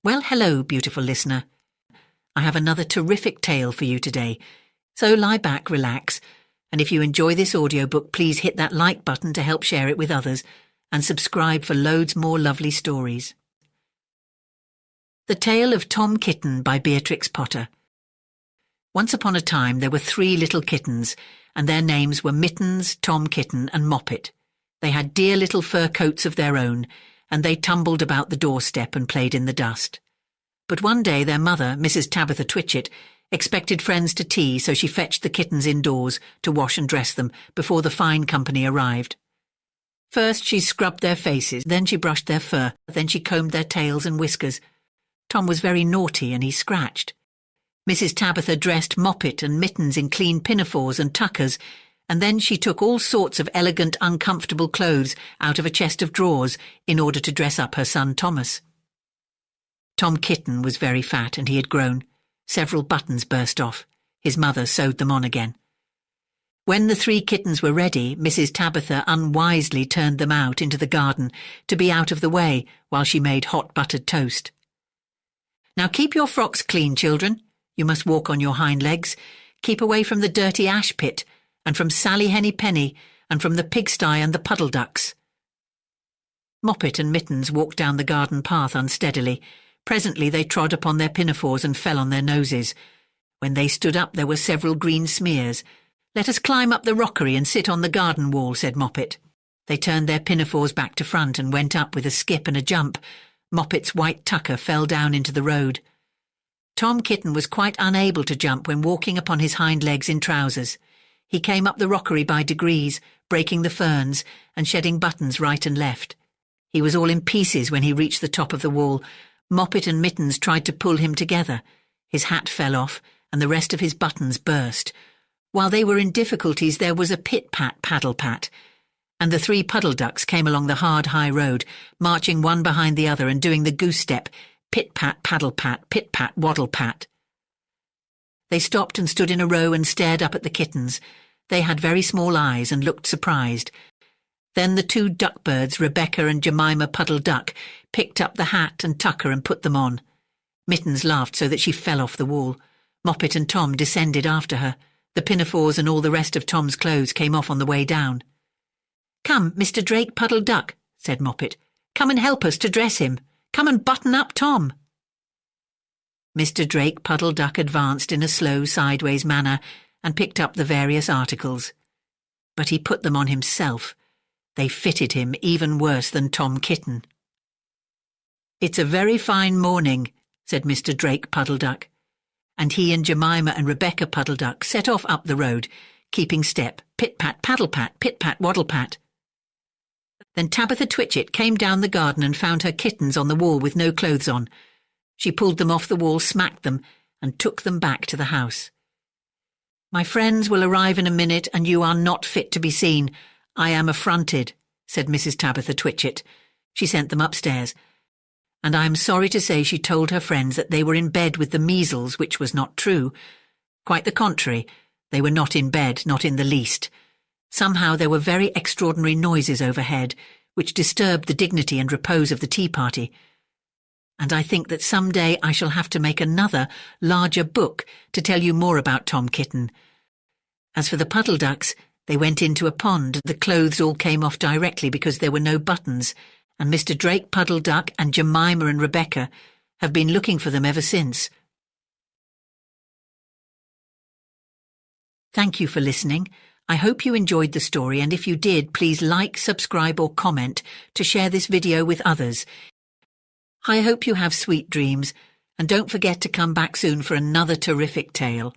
Well, hello, beautiful listener. I have another terrific tale for you today. So lie back, relax, and if you enjoy this audiobook, please hit that like button to help share it with others, and subscribe for loads more lovely stories. The Tale of Tom Kitten by Beatrix Potter. Once upon a time there were 3 little kittens, and their names were Mittens, Tom Kitten, and Moppet. They had dear little fur coats of their own, and they tumbled about the doorstep and played in the dust. But one day their mother, Mrs. Tabitha Twitchit, expected friends to tea, so she fetched the kittens indoors to wash and dress them before the fine company arrived. First she scrubbed their faces, then she brushed their fur, then she combed their tails and whiskers. Tom was very naughty and he scratched. Mrs. Tabitha dressed Moppet and Mittens in clean pinafores and tuckers, and then she took all sorts of elegant, uncomfortable clothes out of a chest of drawers in order to dress up her son Thomas. Tom Kitten was very fat and he had grown. Several buttons burst off. His mother sewed them on again. When the 3 kittens were ready, Mrs. Tabitha unwisely turned them out into the garden to be out of the way while she made hot buttered toast. Now keep your frocks clean, children. You must walk on your hind legs. Keep away from the dirty ash pit, and from Sally Henny Penny, and from the pigsty and the puddle ducks. Moppet and Mittens walked down the garden path unsteadily. Presently they trod upon their pinafores and fell on their noses. When they stood up there were several green smears. "Let us climb up the rockery and sit on the garden wall," said Moppet. They turned their pinafores back to front and went up with a skip and a jump. Moppet's white tucker fell down into the road. Tom Kitten was quite unable to jump when walking upon his hind legs in trousers. He came up the rockery by degrees, breaking the ferns and shedding buttons right and left. He was all in pieces when he reached the top of the wall. Moppet and Mittens tried to pull him together. His hat fell off, and the rest of his buttons burst. While they were in difficulties, there was a pit-pat, paddle-pat, and the 3 puddle ducks came along the hard, high road, marching one behind the other and doing the goose step, pit-pat, paddle-pat, pit-pat, waddle-pat. They stopped and stood in a row and stared up at the kittens. They had very small eyes and looked surprised. Then the 2 duckbirds, Rebecca and Jemima Puddle Duck, picked up the hat and tucker and put them on. Mittens laughed so that she fell off the wall. Moppet and Tom descended after her. The pinafores and all the rest of Tom's clothes came off on the way down. "Come, Mr. Drake Puddle Duck," said Moppet. "Come and help us to dress him. Come and button up Tom." Mr. Drake Puddle Duck advanced in a slow, sideways manner and picked up the various articles. But he put them on himself. They fitted him even worse than Tom Kitten. "It's a very fine morning," said Mr. Drake Puddle Duck, and he and Jemima and Rebecca Puddle Duck set off up the road, keeping step, pit-pat, paddle-pat, pit-pat, waddle-pat. Then Tabitha Twitchit came down the garden and found her kittens on the wall with no clothes on. She pulled them off the wall, smacked them, and took them back to the house. "My friends will arrive in a minute, and you are not fit to be seen. I am affronted," said Mrs. Tabitha Twitchit. She sent them upstairs, and I am sorry to say she told her friends that they were in bed with the measles, which was not true. Quite the contrary, they were not in bed, not in the least. Somehow there were very extraordinary noises overhead, which disturbed the dignity and repose of the tea party. And I think that some day I shall have to make another, larger book to tell you more about Tom Kitten. As for the puddle ducks, they went into a pond. The clothes all came off directly because there were no buttons, and Mr. Drake Puddle Duck and Jemima and Rebecca have been looking for them ever since. Thank you for listening. I hope you enjoyed the story, and if you did, please like, subscribe or comment to share this video with others. I hope you have sweet dreams, and don't forget to come back soon for another terrific tale.